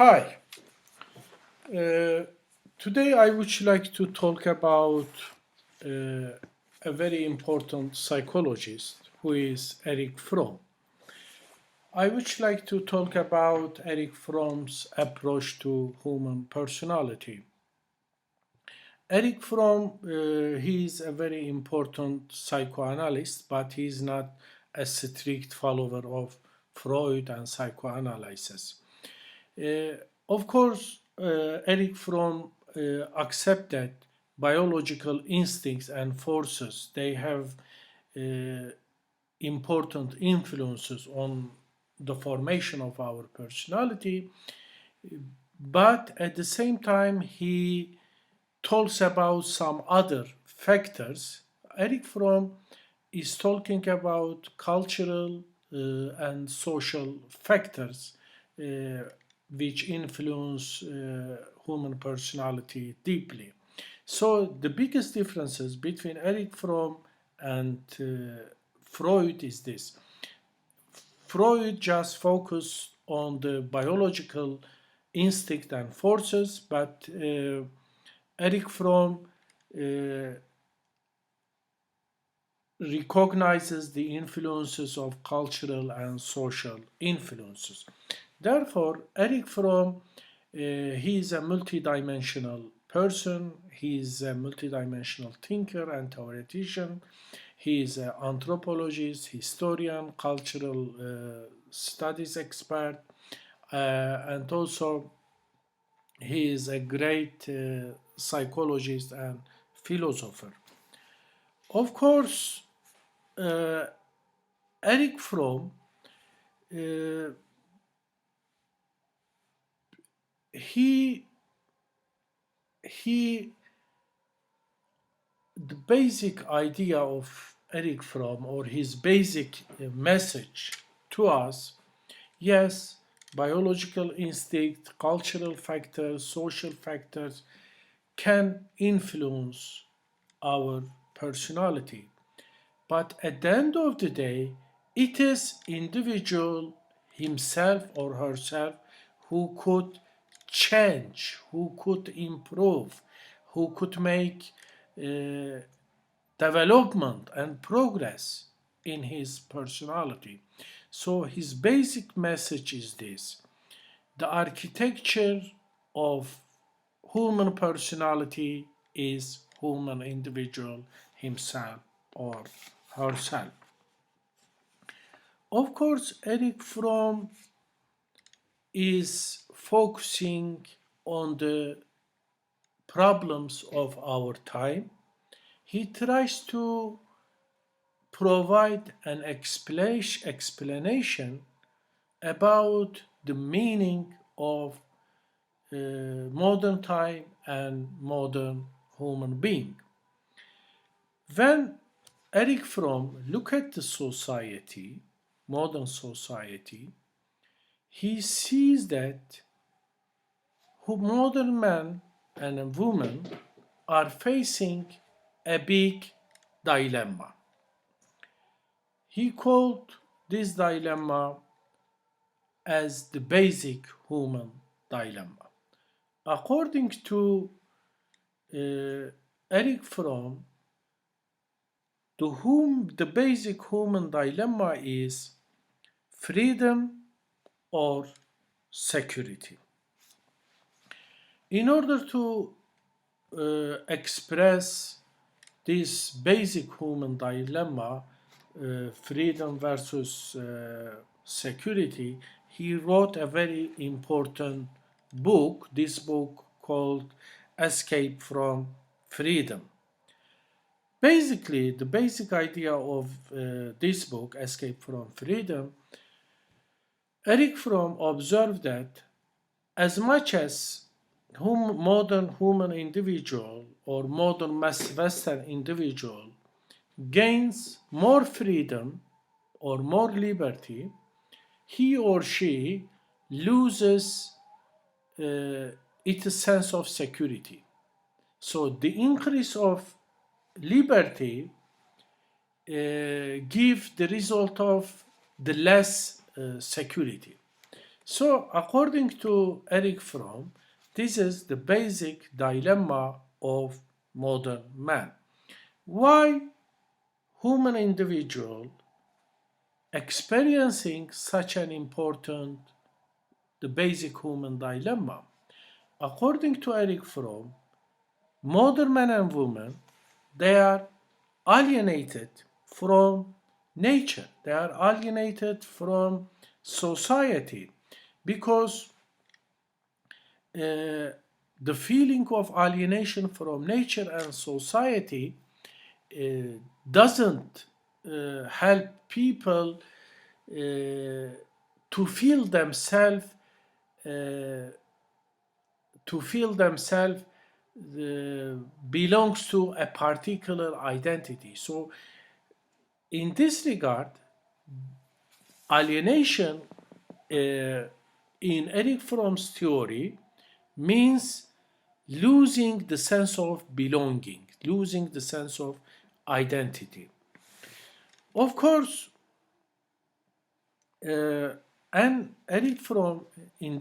Hi. Uh, Today I would like to talk about uh, a very important psychologist who is Erich Fromm. I would like to talk about Erich Fromm's approach to human personality. Erich Fromm, he is a very important psychoanalyst, but he is not a strict follower of Freud and psychoanalysis. Uh, of course, Erich Fromm accepted biological instincts and forces. They have uh, important influences on the formation of our personality, but at the same time, he talks about some other factors. Erich Fromm is talking about cultural and social factors uh, which influence human personality deeply. So the biggest differences between Erich Fromm and Freud is this. Freud just focused on the biological instinct and forces, but Erich Fromm uh, recognizes the influences of cultural and social influences. Therefore, Erich Fromm, he is a multidimensional person. He is a multidimensional thinker and theoretician. He is an anthropologist, historian, cultural studies expert, and also he is a great psychologist and philosopher. Of course, uh, Erich Fromm, uh, he he the basic idea of Erich Fromm or his basic message to us, yes, biological instinct, cultural factors, social factors can influence our personality. But at the end of the day, it is individual himself or herself who could change, who could improve, who could make uh, development and progress in his personality. So his basic message is this: the architecture of human personality is human individual himself or herself. Of course, Eric Fromm is focusing on the problems of our time. He tries to provide an explanation about the meaning of modern time and modern human being. When Eric Fromm look at the society, modern society, he sees that modern man and a woman are facing a big dilemma. He called this dilemma as the basic human dilemma. According to Eric Fromm, to whom the basic human dilemma is freedom or security. In order to express this basic human dilemma, freedom versus security, he wrote a very important book, this book called Escape from Freedom. Basically, the basic idea of this book, Escape from Freedom, Eric Fromm observed that as much as modern human individual or modern mass Western individual gains more freedom or more liberty, he or she loses its sense of security. So the increase of liberty give the result of the less security. So, according to Erich Fromm, this is the basic dilemma of modern man. Why human individual experiencing such an important, the basic human dilemma? According to Erich Fromm, modern men and women, they are alienated from nature. They are alienated from society because uh, the feeling of alienation from nature and society uh, doesn't help people to feel themselves uh, to feel themselves belongs to a particular identity. So, in this regard, alienation in Erich Fromm's theory means losing the sense of belonging, losing the sense of identity. Of course, uh, and Erich Fromm, in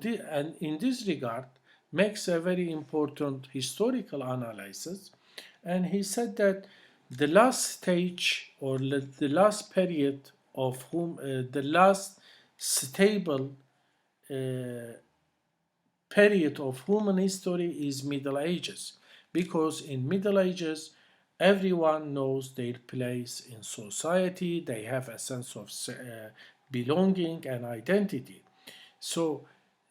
this regard, makes a very important historical analysis, and he said that the last stage or the last period of the last stable uh, period of human history is Middle Ages, because in Middle Ages everyone knows their place in society, they have a sense of belonging and identity. So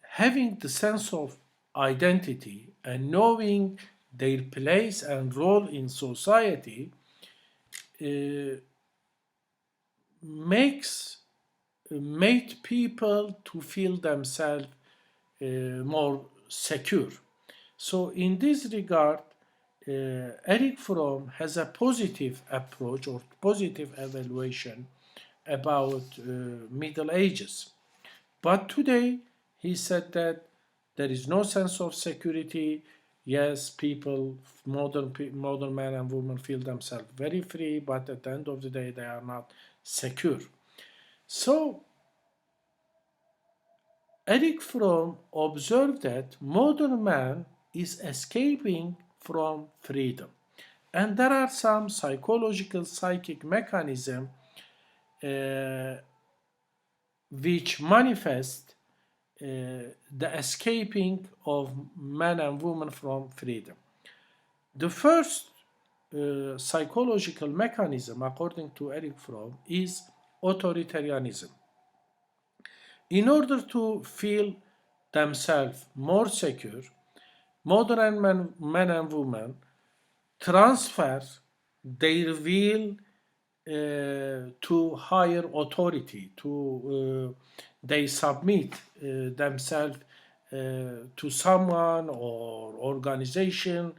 having the sense of identity and knowing their place and role in society uh, makes made people to feel themselves more secure. So, in this regard, Eric Fromm has a positive approach or positive evaluation about Middle Ages. But today, he said that there is no sense of security. Yes, modern men and women feel themselves very free, but at the end of the day, they are not secure. So, Erich Fromm observed that modern man is escaping from freedom. And there are some psychological psychic mechanisms uh, which manifest the escaping of man and woman from freedom. The first psychological mechanism, according to Erich Fromm, is authoritarianism. In order to feel themselves more secure, modern men and women transfer their will to higher authority, they submit themselves to someone or organization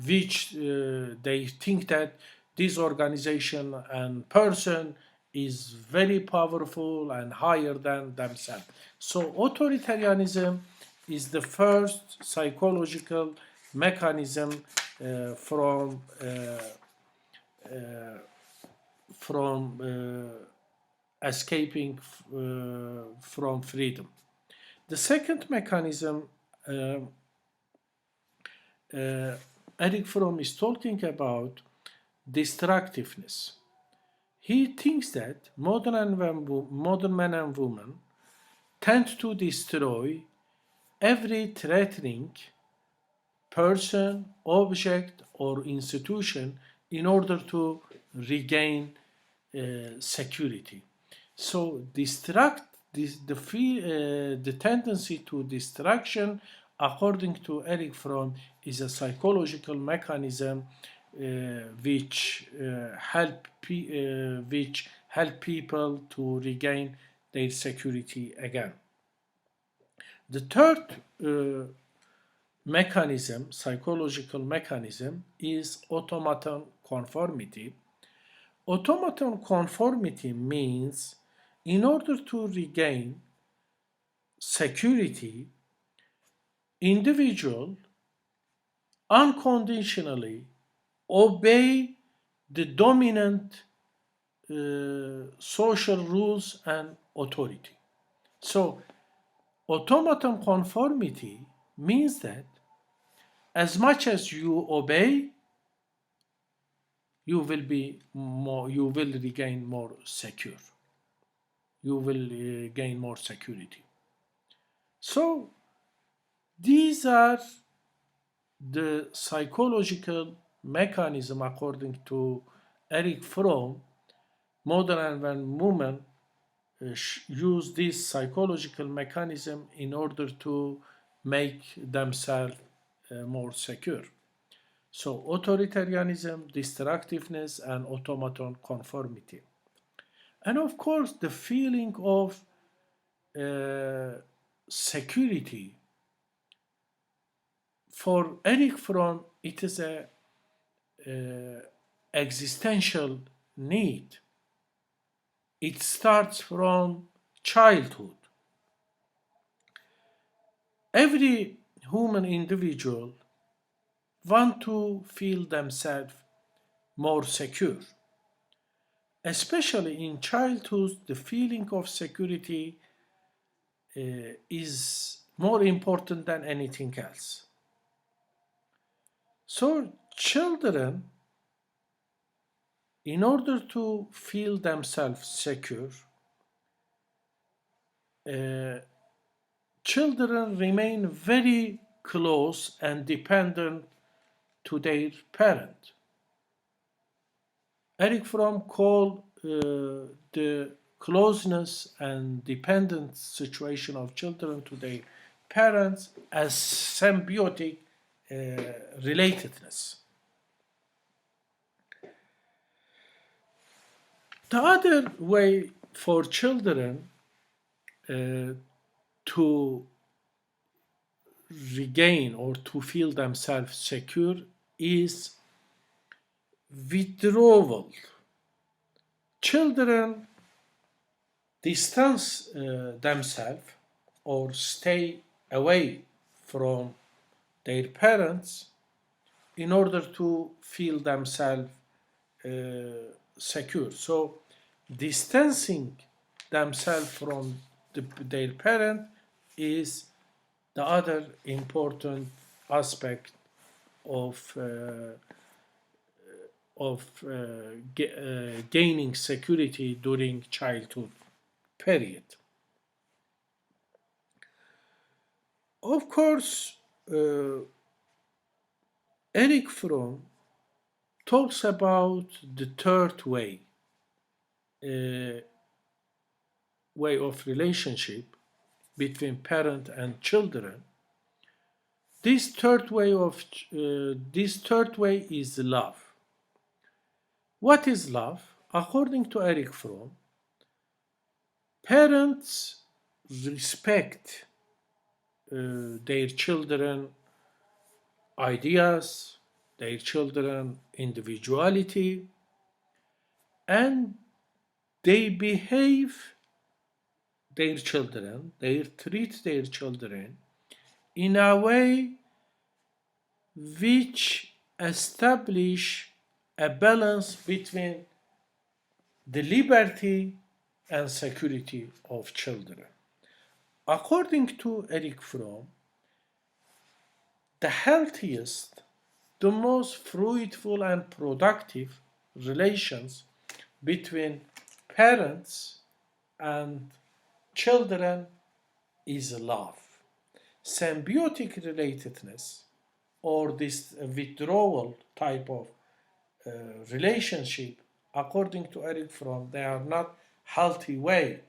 which they think that this organization and person is very powerful and higher than themselves. So authoritarianism is the first psychological mechanism from escaping from freedom. The second mechanism uh, Eric Fromm is talking about destructiveness. He thinks that modern men and women tend to destroy every threatening person, object, or institution in order to regain security. So the tendency to distraction, according to Eric Fromm, is a psychological mechanism which help people to regain their security again. The third psychological mechanism, is automaton conformity. Automaton conformity means in order to regain security, individual unconditionally obey the dominant social rules and authority. So Automaton conformity means that as much as you obey, you will regain more secure. You will gain more security. So these are the psychological mechanism according to Erich Fromm. Modern and women use this psychological mechanism in order to make themselves more secure. So authoritarianism, destructiveness, and automaton conformity. And of course, the feeling of security. For Erich Fromm, it is a existential need. It starts from childhood. Every human individual want to feel themselves more secure. Especially in childhood, the feeling of security is more important than anything else. So children, in order to feel themselves secure, uh, children remain very close and dependent to their parent. Erich Fromm called the closeness and dependent situation of children to their parents as symbiotic relatedness. The other way for children uh, to regain or to feel themselves secure is withdrawal. Children distance themselves or stay away from their parents in order to feel themselves uh, secure. So, distancing themselves from their parent is the other important aspect of gaining security during childhood period. Of course, Erich Fromm talks about the third uh, way of relationship between parent and children. This third way is love. What is love? According to Erich Fromm, parents respect their children ideas, their children individuality, and they behave they treat their children in a way which establish a balance between the liberty and security of children. According to Erich Fromm, the healthiest, the most fruitful and productive relations between parents and children is love. Symbiotic relatedness or this withdrawal type of uh, relationship, according to Eric Fromm, they are not healthy way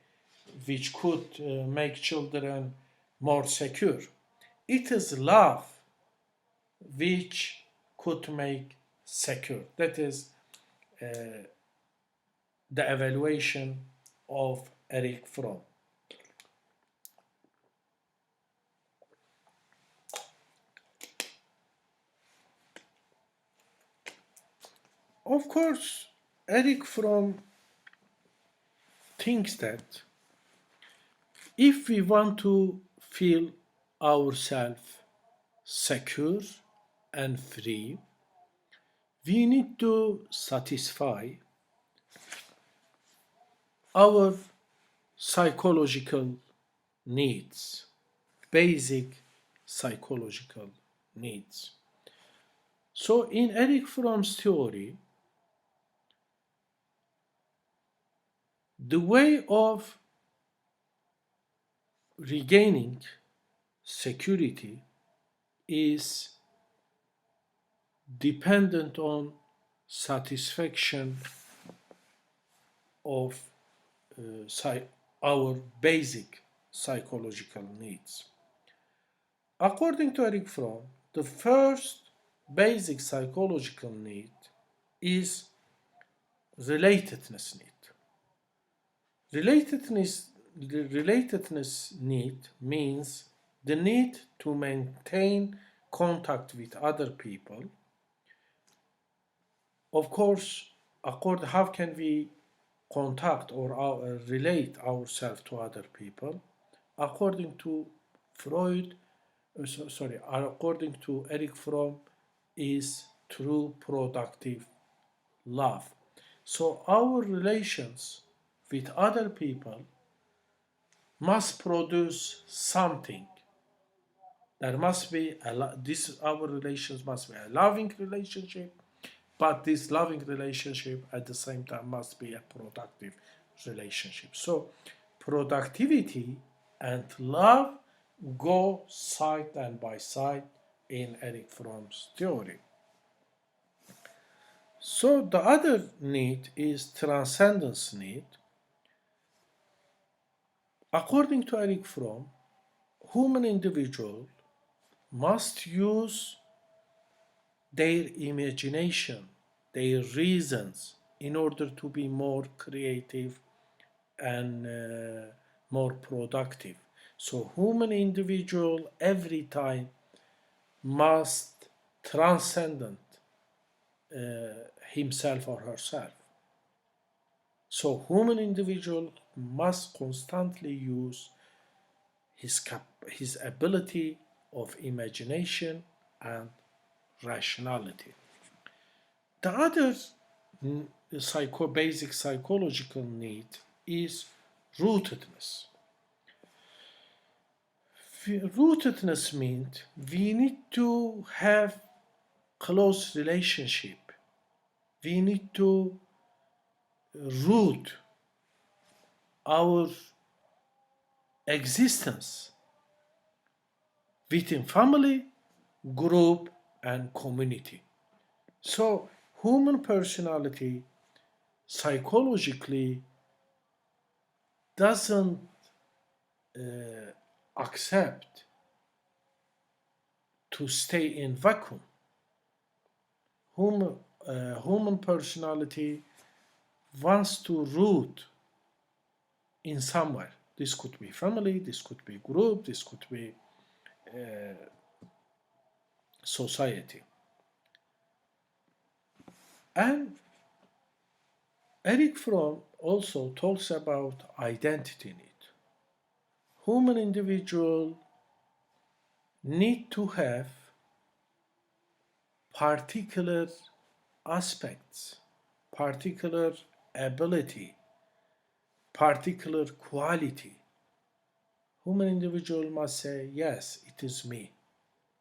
which could make children more secure. It is love which could make secure. That is the evaluation of Erich Fromm. Of course, Erich Fromm thinks that if we want to feel ourselves secure and free, we need to satisfy our psychological needs. basic psychological needs. So in Erich Fromm's theory, the way of regaining security is dependent on satisfaction of our basic psychological needs. According to Erich Fromm, the first basic psychological need is relatedness need. The relatedness need means the need to maintain contact with other people. Of course, how can we contact or relate ourselves to other people? According to Freud, according to Erich Fromm, is through productive love. So our relations with other people must produce something. There must be our relations must be a loving relationship, but this loving relationship at the same time must be a productive relationship. So productivity and love go side and by side in Erich Fromm's theory. So the other need is transcendence need. According to Erich Fromm, human individual must use their imagination, their reasons, in order to be more creative and more productive. So human individual every time must transcend himself or herself. So human individual must constantly use his ability of imagination and rationality. The other basic psychological need is rootedness. Rootedness means we need to have close relationship. We need to root our existence within family, group, and community. So human personality psychologically doesn't accept to stay in vacuum. Human personality wants to root in somewhere. This could be family, this could be group, this could be society. And Erich Fromm also talks about identity need. Human individual need to have particular aspects, particular ability, particular quality. Human individual must say, yes, it is me.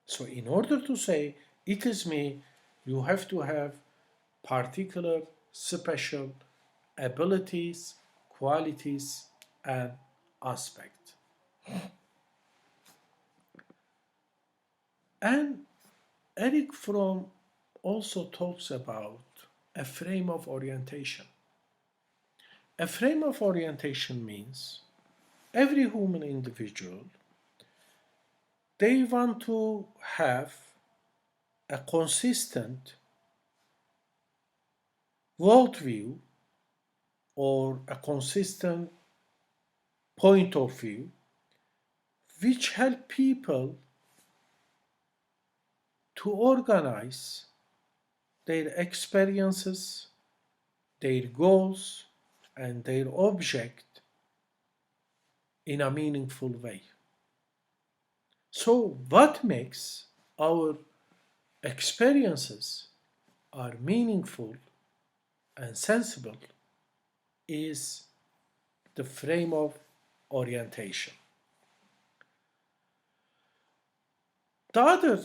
So in order to say, it is me, you have to have particular special abilities, qualities, and aspects. And Erich Fromm also talks about a frame of orientation. A frame of orientation means every human individual, they want to have a consistent worldview or a consistent point of view which help people to organize their experiences, their goals, and their object in a meaningful way. So what makes our experiences are meaningful and sensible is the frame of orientation. The other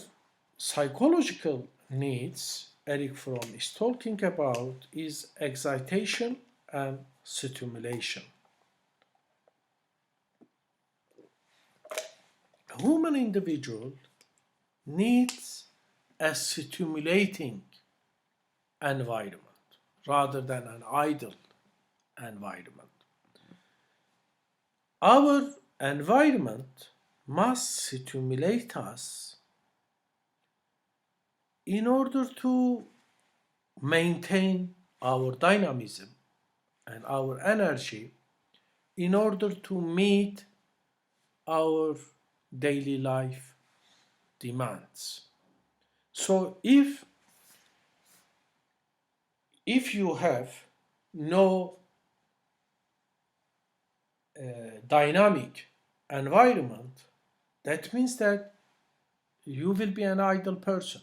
psychological needs Erich Fromm is talking about is excitation and stimulation. A human individual needs a stimulating environment rather than an idle environment. Our environment must stimulate us in order to maintain our dynamism and our energy in order to meet our daily life demands. So if you have no dynamic environment, that means that you will be an idle person,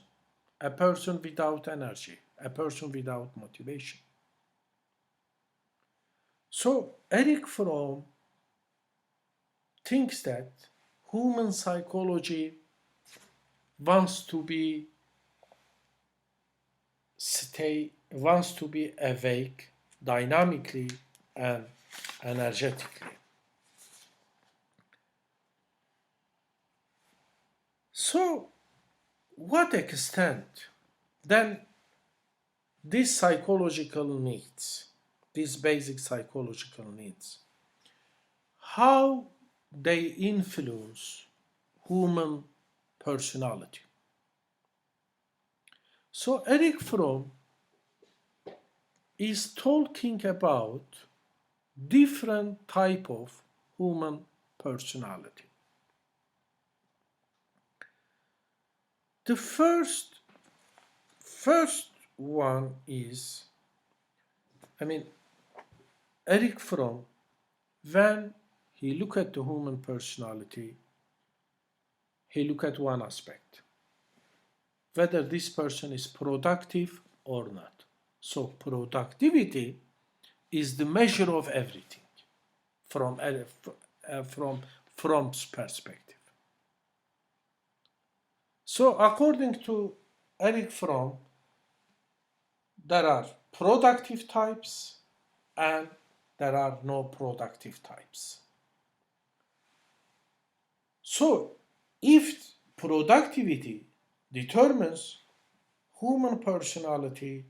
a person without energy, a person without motivation. So Erich Fromm thinks that human psychology wants to be awake dynamically and energetically. So, what extent then these psychological needs, these basic psychological needs, how they influence human personality? So, Erich Fromm is talking about different type of human personality. The first one is, Erich Fromm, when he look at the human personality, he look at one aspect, whether this person is productive or not. So productivity is the measure of everything from Fromm's perspective. So according to Erich Fromm, there are productive types and there are no productive types. So if productivity determines human personality,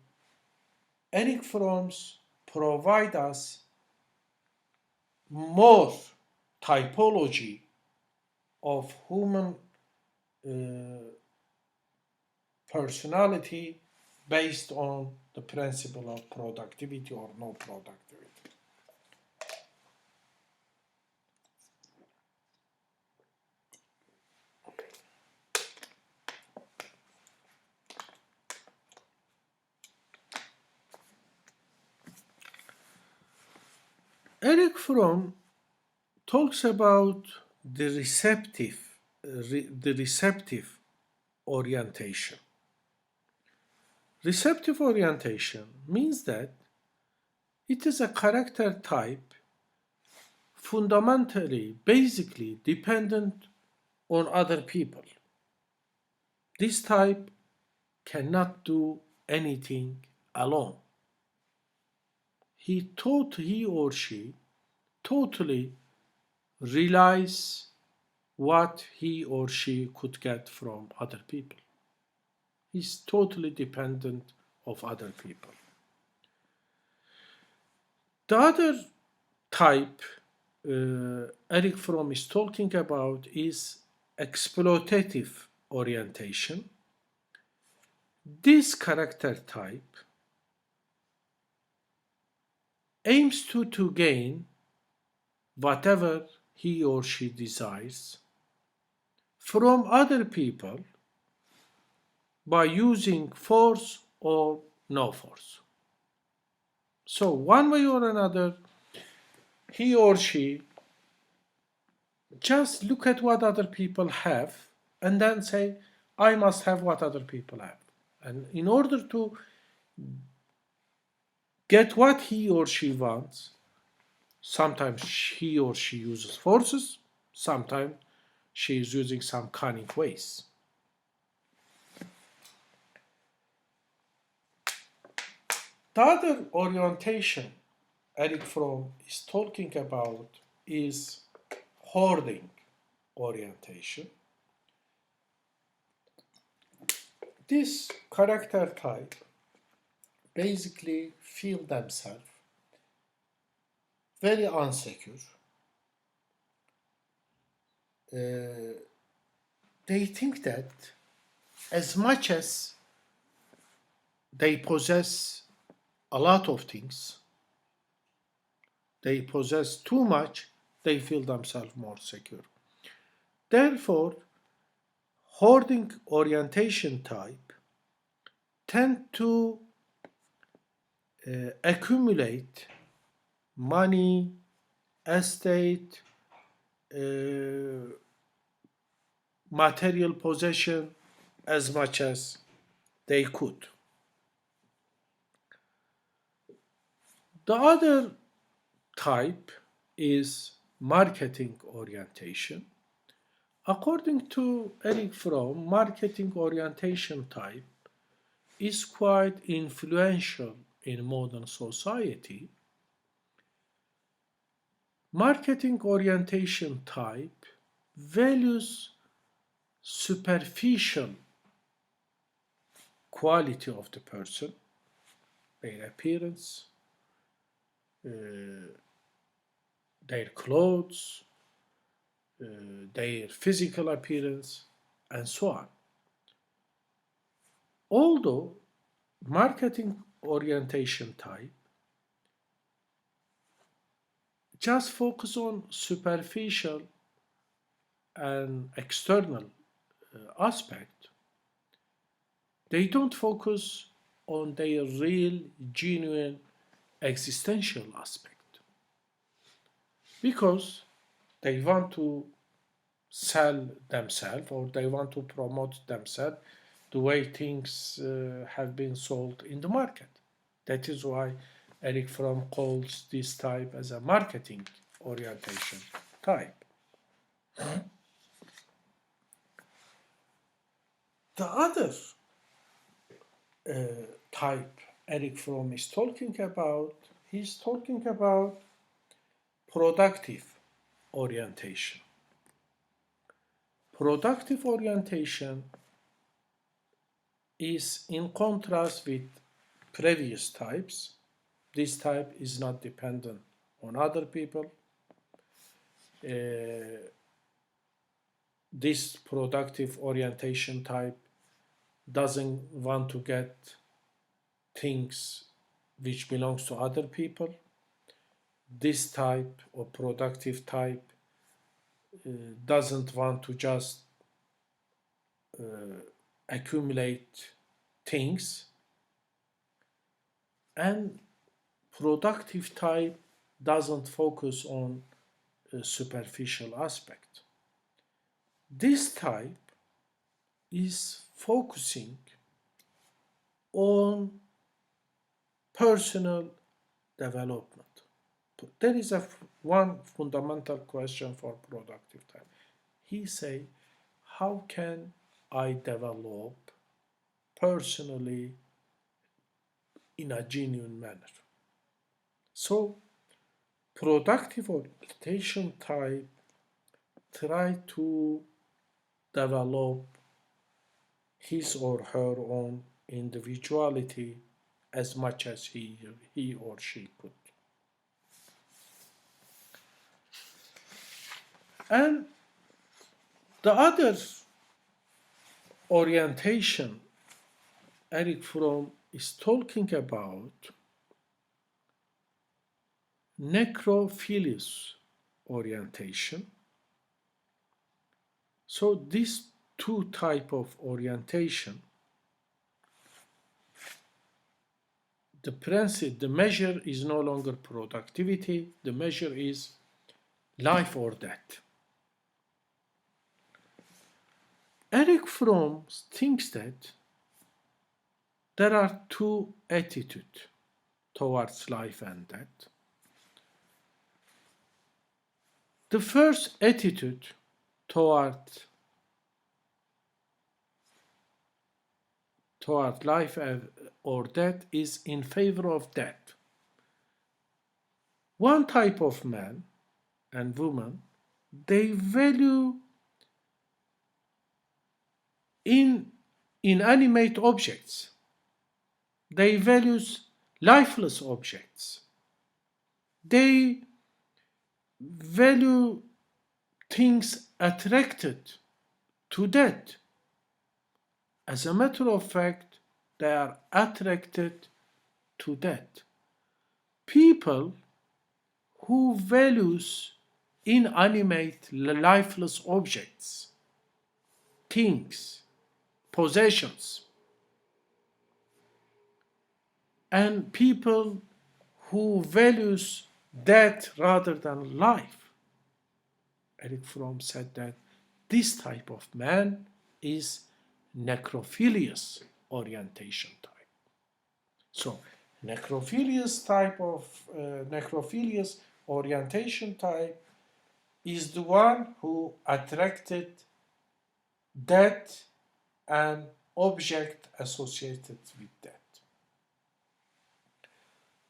Erich Fromm's provide us more typology of human personality based on the principle of productivity or no productivity. Erich Fromm talks about the receptive orientation. Receptive orientation means that it is a character type fundamentally, basically dependent on other people. This type cannot do anything alone. He or she totally relies what he or she could get from other people. He's totally dependent of other people. The other type Erich Fromm is talking about is exploitative orientation. This character type aims to gain whatever he or she desires from other people by using force or no force. So one way or another, he or she just look at what other people have and then say, I must have what other people have. And in order to get what he or she wants, sometimes he or she uses forces, sometimes she is using some cunning ways. The other orientation Erich Fromm is talking about is hoarding orientation. This character type basically feel themselves very insecure. They think that as much as they possess a lot of things, they possess too much, they feel themselves more secure. Therefore, hoarding orientation type tend to accumulate money, estate, material possession as much as they could. The other type is marketing orientation. According to Erich Fromm, marketing orientation type is quite influential in modern society. Marketing orientation type values superficial quality of the person, their appearance, their clothes, their physical appearance, and so on. Although marketing orientation type just focus on superficial and external aspect, they don't focus on their real, genuine, existential aspect because they want to sell themselves or they want to promote themselves the way things have been sold in the market. That is why Erich Fromm calls this type as a marketing orientation type. The other type Erich Fromm is talking about, he's talking about productive orientation. Productive orientation is in contrast with previous types. This type is not dependent on other people. This productive orientation type doesn't want to get things which belongs to other people. This type or productive type doesn't want to just accumulate things, and productive type doesn't focus on a superficial aspect. This type is focusing on personal development. There is one fundamental question for productive type. He say, how can I develop personally in a genuine manner? So, productive orientation type try to develop his or her own individuality as much as he or she could. And the other orientation Erich Fromm is talking about necrophilus orientation. So these two type of orientation, the measure is no longer productivity, the measure is life or death. Erich Fromm thinks that there are two attitudes towards life and death. The first attitude toward life or that is in favor of that. One type of man and woman, they value in inanimate objects. They value lifeless objects. They value things attracted to that. As a matter of fact, they are attracted to that. People who values inanimate lifeless objects, things, possessions, and people who values death rather than life. Erich Fromm said that this type of man is necrophilious orientation type. So necrophilious orientation type is the one who attracted death and object associated with that.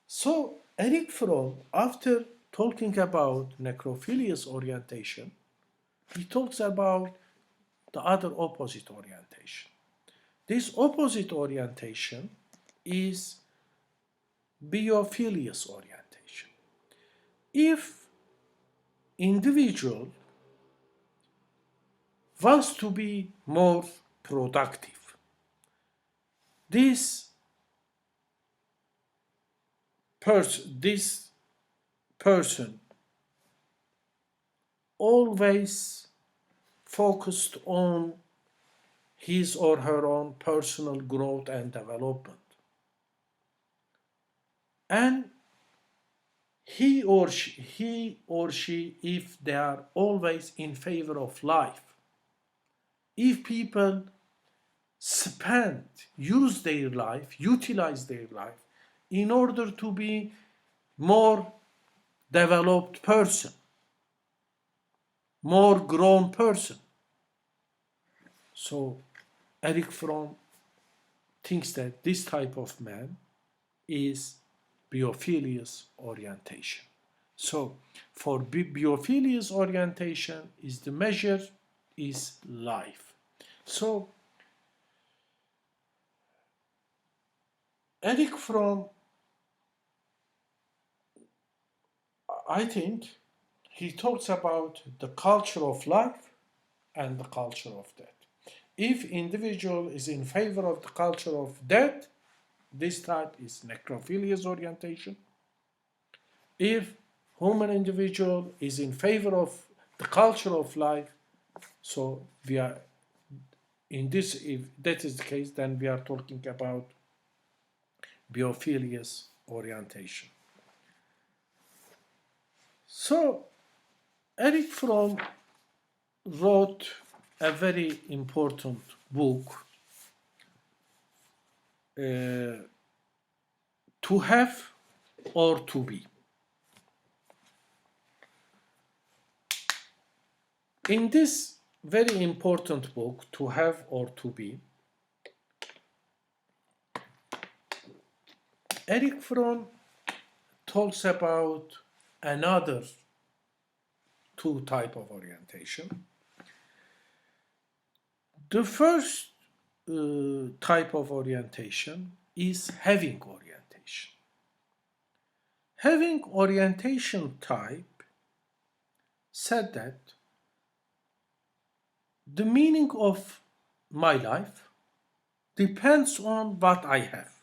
So Erich Fromm, after talking about necrophilious orientation, he talks about the other opposite orientation. This opposite orientation is biophilious orientation. If individual wants to be more productive, this person always focused on his or her own personal growth and development. And he or she, if they are always in favor of life, if people utilize their life in order to be more developed person, more grown person. So Erich Fromm thinks that this type of man is biophilious orientation. So for biophilious orientation is the measure is life. So Erich Fromm, I think he talks about the culture of life and the culture of death. If individual is in favor of the culture of death, this type is necrophilious orientation. If human individual is in favor of the culture of life, so we are in this, if that is the case, then we are talking about biophilious orientation. So Erich Fromm wrote a very important book, To Have or To Be. In this very important book, To Have or To Be, Erich Fromm talks about another two type of orientation. The first type of orientation is having orientation. Having orientation type said that the meaning of my life depends on what I have.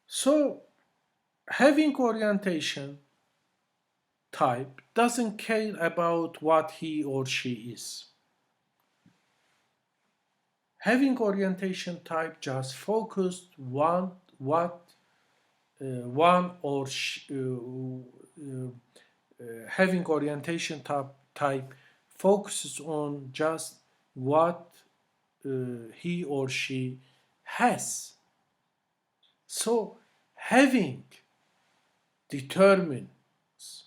So having orientation type doesn't care about what he or she is. Having orientation type just focused on what having orientation type focuses on just what he or she has. So having determines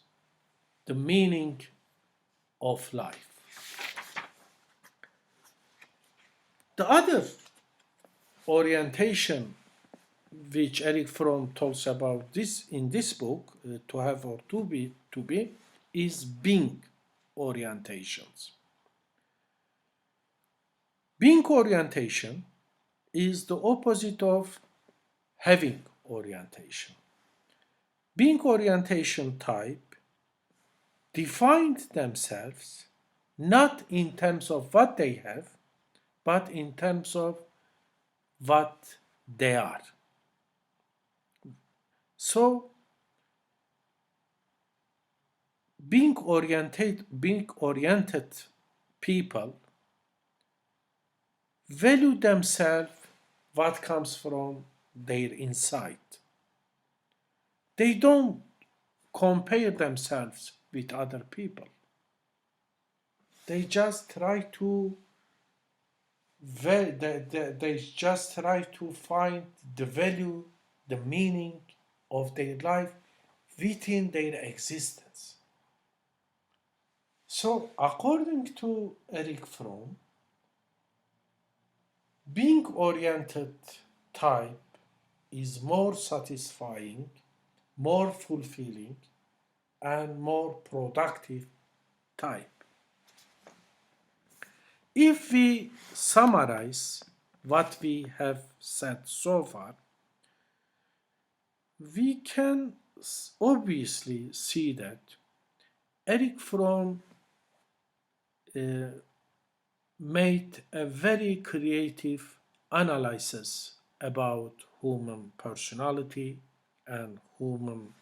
the meaning of life. The other orientation which Erich Fromm talks about this in this book, to have or to be, is being orientations. Being orientation is the opposite of having orientation. Being orientation type define themselves not in terms of what they have, but in terms of what they are. So being oriented people value themselves what comes from their inside. They don't compare themselves with other people. They just try to they just try to find the value, the meaning of their life within their existence. So, according to Erich Fromm, being oriented type is more satisfying, more fulfilling, and more productive type. If we summarize what we have said so far, we can obviously see that Erich Fromm uh, made a very creative analysis about human personality and human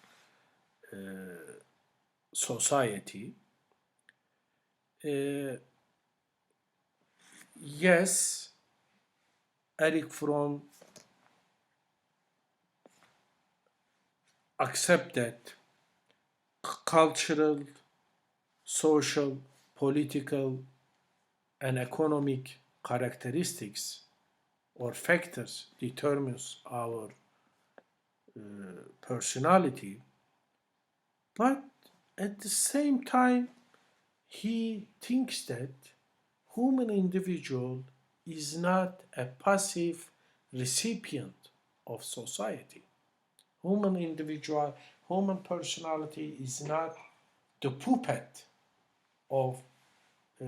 society. Uh, yes, Erich Fromm accepted cultural, social, political, and economic characteristics or factors determines our personality, but at the same time he thinks that human individual is not a passive recipient of society. Human individual, human personality is not the puppet of uh,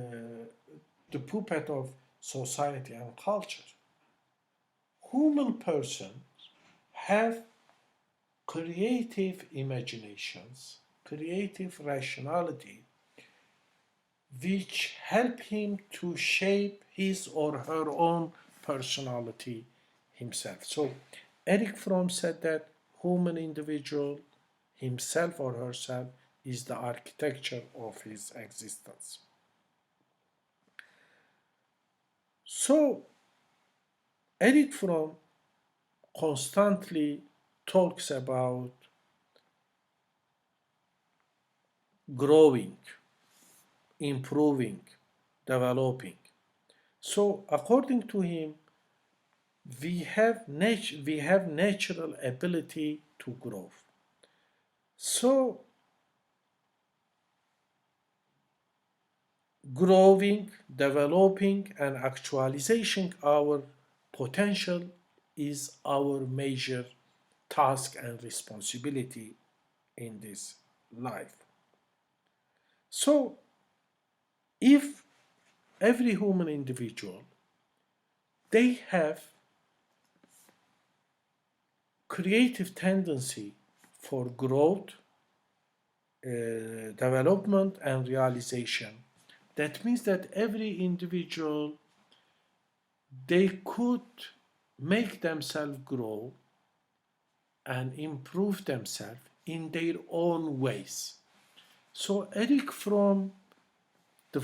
the puppet of society and culture. Human persons have creative imaginations, creative rationality, which help him to shape his or her own personality himself. So Erich Fromm said that human individual himself or herself is the architecture of his existence. So Erich Fromm constantly talks about growing, improving, developing. So according to him, we have natural ability to grow. So growing, developing, and actualizing our potential is our major task and responsibility in this life. So if every human individual they have creative tendency for growth, development, and realization. That means that every individual they could make themselves grow and improve themselves in their own ways. So Eric Fromm the,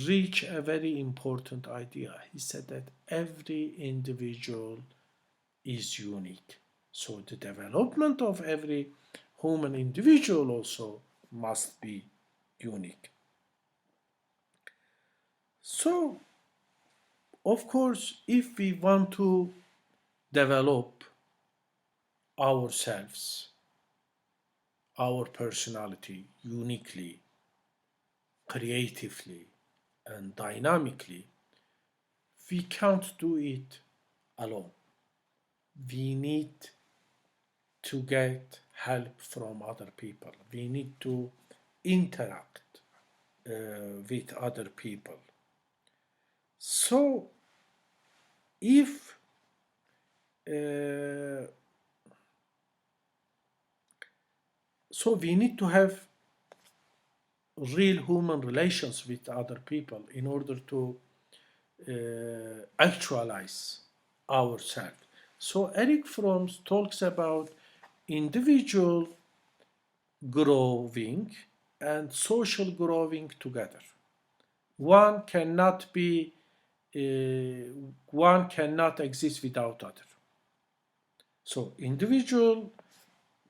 reached a very important idea. He said that every individual is unique. So the development of every human individual also must be unique. So, of course, if we want to develop ourselves, our personality uniquely, creatively, and dynamically, we can't do it alone. we need to get help from other people. We need to interact with other people. So if uh, so we need to have real human relations with other people in order to actualize ourselves. So Eric Fromm talks about individual growing and social growing together. One cannot be, one cannot exist without other. So individual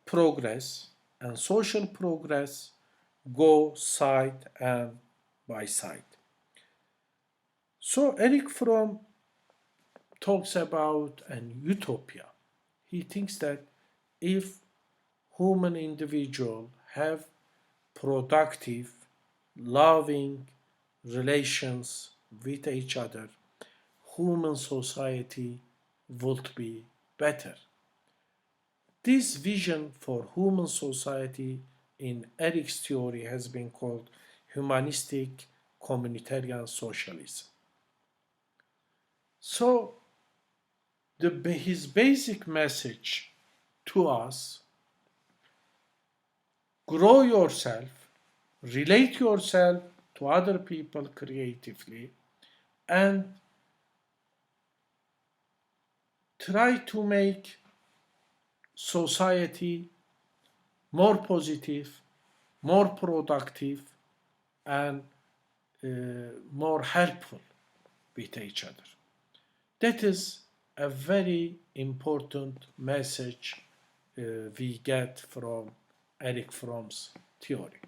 progress and social progress go side and by side. So Eric Fromm talks about an utopia. He thinks that if human individual have productive, loving relations with each other, human society would be better. This vision for human society in Eric's theory has been called humanistic communitarian socialism. So his basic message to us: grow yourself, relate yourself to other people creatively, and try to make society more positive, more productive, and more helpful with each other. That is a very important message we get from Erich Fromm's theory.